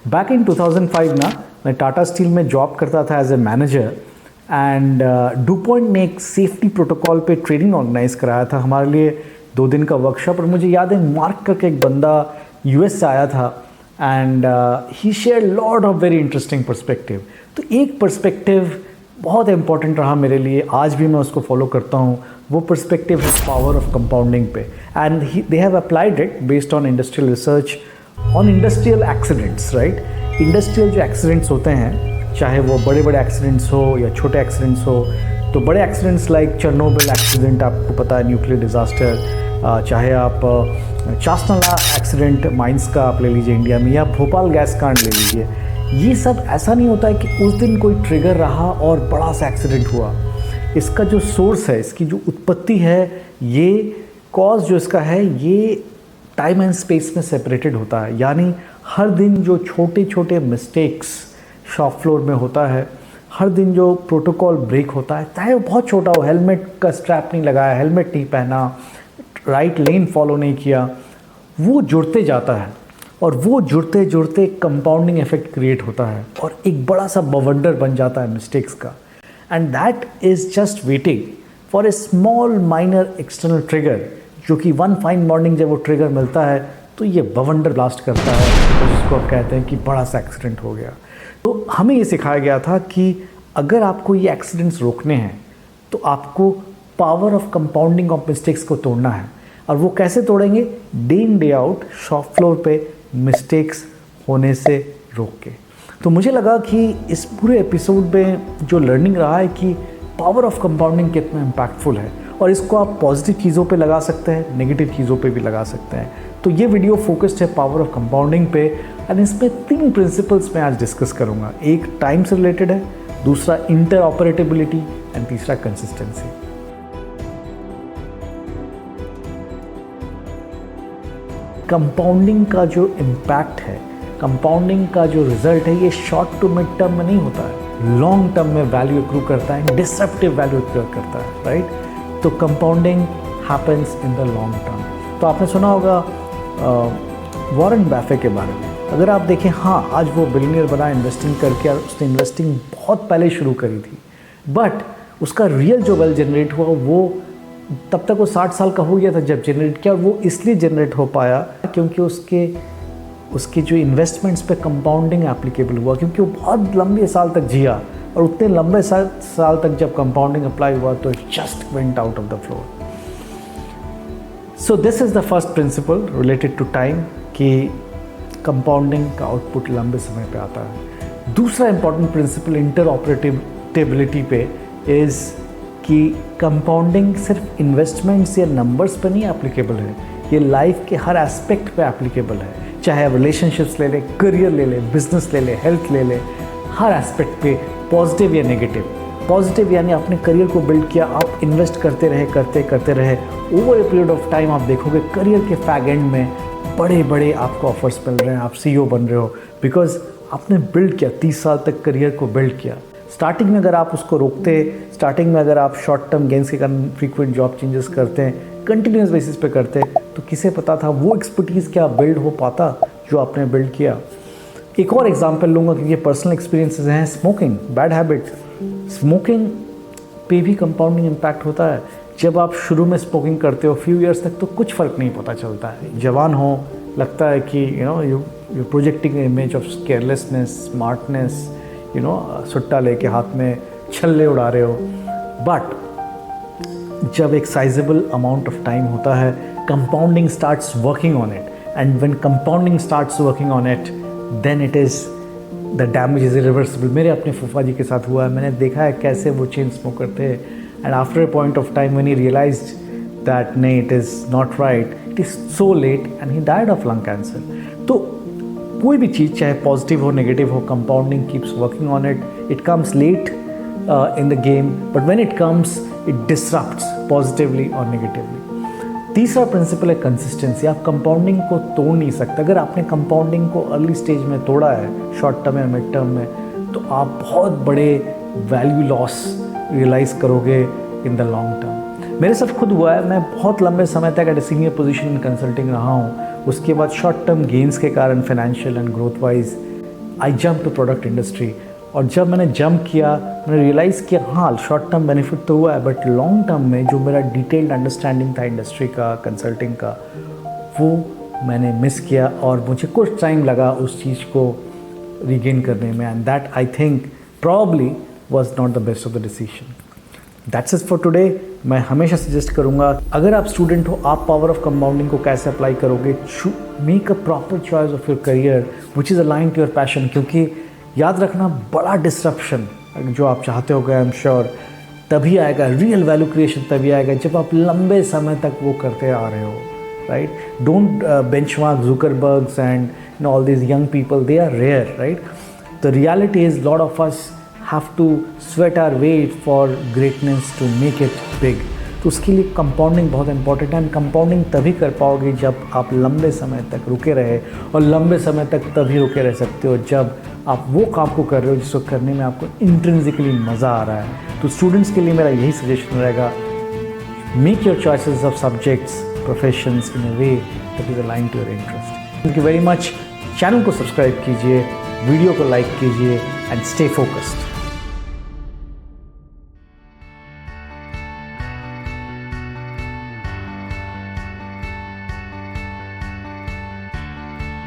Back in 2005 ना मैं Tata steel में जॉब करता था एज ए मैनेजर एंड डुपॉइंट ने एक सेफ्टी प्रोटोकॉल पे ट्रेनिंग ऑर्गेनाइज कराया था हमारे लिए 2 दिन का वर्कशॉप। और मुझे याद है मार्क करके एक बंदा यूएस से आया था and he share lot of very interesting perspective. तो एक पर्सपेक्टिव बहुत इंपॉर्टेंट रहा मेरे लिए, आज भी मैं उसको फॉलो करता हूँ। वो पर्सपेक्टिव है पावर ऑफ कंपाउंडिंग पे and they have applied it based on industrial research on industrial accidents, right. Industrial जो एक्सीडेंट्स होते हैं, चाहे वो बड़े बड़े एक्सीडेंट्स हो या छोटे एक्सीडेंट्स हो, तो बड़े एक्सीडेंट्स लाइक चेरनोबिल एक्सीडेंट, आपको पता है न्यूक्लियर डिज़ास्टर, चाहे आप चासनाला एक्सीडेंट माइंस का आप ले लीजिए इंडिया में, या भोपाल गैस कांड ले लीजिए। ये सब ऐसा नहीं होता है कि उस दिन कोई ट्रिगर रहा और बड़ा सा एक्सीडेंट हुआ। इसका जो सोर्स है, इसकी जो उत्पत्ति है, ये कॉज जो इसका है, ये टाइम एंड स्पेस में सेपरेटेड होता है। यानी हर दिन जो छोटे छोटे मिस्टेक्स शॉप फ्लोर में होता है, हर दिन जो प्रोटोकॉल ब्रेक होता है, चाहे वो बहुत छोटा हो, हेलमेट का स्ट्रैप नहीं लगाया, हेलमेट नहीं पहना, राइट लेन फॉलो नहीं किया, वो जुड़ते जाता है और वो जुड़ते जुड़ते कंपाउंडिंग इफेक्ट क्रिएट होता है और एक बड़ा सा बवंडर बन जाता है मिस्टेक्स का। And that is just waiting for a small minor external trigger, जो कि वन फाइन मॉर्निंग जब वो ट्रिगर मिलता है तो ये बवंडर ब्लास्ट करता है, तो जिसको आप कहते हैं कि बड़ा सा एक्सीडेंट हो गया। तो हमें ये सिखाया गया था कि अगर आपको ये एक्सीडेंट्स रोकने हैं तो आपको power of compounding of mistakes को तोड़ना है। और वो कैसे तोड़ेंगे? Day in day out shop floor पे मिस्टेक्स होने से रोक के। तो मुझे लगा कि इस पूरे एपिसोड में जो लर्निंग रहा है कि पावर ऑफ कंपाउंडिंग कितना इम्पैक्टफुल है, और इसको आप पॉजिटिव चीज़ों पे लगा सकते हैं, नेगेटिव चीज़ों पे भी लगा सकते हैं। तो ये वीडियो फोकस्ड है पावर ऑफ कंपाउंडिंग पे एंड इसमें 3 प्रिंसिपल्स मैं आज डिस्कस करूँगा। एक टाइम से रिलेटेड है, दूसरा इंटर ऑपरेटेबिलिटी एंड तीसरा कंसिस्टेंसी। कंपाउंडिंग का जो इम्पैक्ट है, कंपाउंडिंग का जो रिजल्ट है, ये शॉर्ट टू मिड टर्म में नहीं होता है, लॉन्ग टर्म में वैल्यू एक्रू करता है, डिसरप्टिव वैल्यू एक्रू करता है, राइट। तो compounding happens in the long term. तो आपने सुना होगा वॉरेन बफे के बारे में। अगर आप देखें, हाँ, आज वो बिलियनियर बना इन्वेस्टिंग करके, और उसने इन्वेस्टिंग बहुत पहले शुरू करी थी, बट उसका रियल जो वेल्थ जनरेट हुआ वो तब तक वो 60 साल का हो गया था जब जनरेट किया। और वो इसलिए जनरेट हो पाया क्योंकि उसके जो इन्वेस्टमेंट्स पे कंपाउंडिंग एप्लीकेबल हुआ, क्योंकि वो बहुत लंबे साल तक जिया, और उतने लंबे साल तक जब कंपाउंडिंग अप्लाई हुआ तो just went out of the floor. So this is the first principle related to time कि कंपाउंडिंग का आउटपुट लंबे समय पे आता है। दूसरा इंपॉर्टेंट प्रिंसिपल इंटर ऑपरेटेबिलिटी पे इज़ कि कंपाउंडिंग सिर्फ इन्वेस्टमेंट्स या नंबर्स पे नहीं एप्लीकेबल है, ये लाइफ के हर एस्पेक्ट पे एप्लीकेबल है। चाहे आप रिलेशनशिप्स ले लें, करियर ले लें, बिजनेस ले लें, हेल्थ ले लें, हर एस्पेक्ट पे, पॉजिटिव या नेगेटिव। पॉजिटिव यानी आपने करियर को बिल्ड किया, आप इन्वेस्ट करते रहे, over a period of time आप देखोगे करियर के फैग एंड में बड़े बड़े आपको ऑफर्स मिल रहे हैं, आप CEO बन रहे हो, बिकॉज आपने बिल्ड किया, 30 साल तक करियर को बिल्ड किया। स्टार्टिंग में अगर आप उसको रोकते, स्टार्टिंग में अगर आप शॉर्ट टर्म गेंस के कारण फ्रीक्वेंट जॉब चेंजेस करते हैं, कंटिन्यूस बेसिस पे करते, तो किसे पता था वो एक्सपर्टीज़ क्या बिल्ड हो पाता जो आपने बिल्ड किया। एक और एग्जांपल लूँगा क्योंकि ये पर्सनल एक्सपीरियंसेस हैं। स्मोकिंग, बैड हैबिट, स्मोकिंग पे भी कंपाउंडिंग इम्पैक्ट होता है। जब आप शुरू में स्मोकिंग करते हो फ्यू ईयर्स तक तो कुछ फ़र्क नहीं पता चलता है, जवान हो, लगता है कि you projecting image of carelessness, smartness, सुट्टा लेके हाथ में छल्ले उड़ा रहे हो। बट जब एक साइजेबल अमाउंट ऑफ टाइम होता है, compounding starts working on it, and when compounding starts working on it, then it is the damage is irreversible. मेरे अपने फूफा जी के साथ हुआ है, मैंने देखा है कैसे वो चेन स्मोकर थे, and after a point of time when he realised that नहीं, it is not right, it is so late and he died of lung cancer. तो कोई भी चीज़ चाहे पॉजिटिव हो नेगेटिव हो, compounding keeps working on it. It comes late in the game, but when it comes it disrupts positively और negatively. तीसरा principle है कंसिस्टेंसी। आप कंपाउंडिंग को तोड़ नहीं सकते। अगर आपने कंपाउंडिंग को अर्ली स्टेज में तोड़ा है, शॉर्ट टर्म या मिड टर्म में, तो आप बहुत बड़े वैल्यू लॉस रियलाइज़ करोगे इन द लॉन्ग टर्म। मेरे साथ खुद हुआ है, मैं बहुत लंबे समय तक at a senior position in consulting रहा हूँ। उसके बाद शॉर्ट टर्म गेन्स के कारण financial and growth wise I jump to product industry. और जब मैंने जंप किया मैंने रियलाइज़ किया हाँ शॉर्ट टर्म बेनिफिट तो हुआ है, बट लॉन्ग टर्म में जो मेरा डिटेल्ड अंडरस्टैंडिंग था इंडस्ट्री का, कंसल्टिंग का, वो मैंने मिस किया और मुझे कुछ टाइम लगा उस चीज़ को रिगेन करने में। And that I think probably was not the best of the decision. That's it for today. मैं हमेशा सजेस्ट करूँगा अगर आप स्टूडेंट हो, आप पावर ऑफ कंपाउंडिंग को कैसे अप्लाई करोगे, make a proper choice of your career which is align to your passion. क्योंकि याद रखना बड़ा डिस्ट्रप्शन जो आप चाहते हो, आई एम श्योर तभी आएगा, रियल वैल्यू क्रिएशन तभी आएगा जब आप लंबे समय तक वो करते आ रहे हो, right. Don't benchmark Zuckerbergs and all these young people, they are rare, right. The reality is lot of us have to sweat our way for greatness to make it big। तो उसके लिए कंपाउंडिंग बहुत important है। And compounding तभी कर पाओगे जब आप लंबे समय तक रुके रहे, और लंबे समय तक तभी रुके रह सकते हो जब आप वो काम को कर रहे हो जिसको करने में आपको इंट्रिंसिकली मज़ा आ रहा है। तो स्टूडेंट्स के लिए मेरा यही सजेशन रहेगा, make your choices of subjects, professions in a way that is align to your interest. Thank you very much. Channel को सब्सक्राइब कीजिए, वीडियो को लाइक कीजिए एंड स्टे फोकस्ड।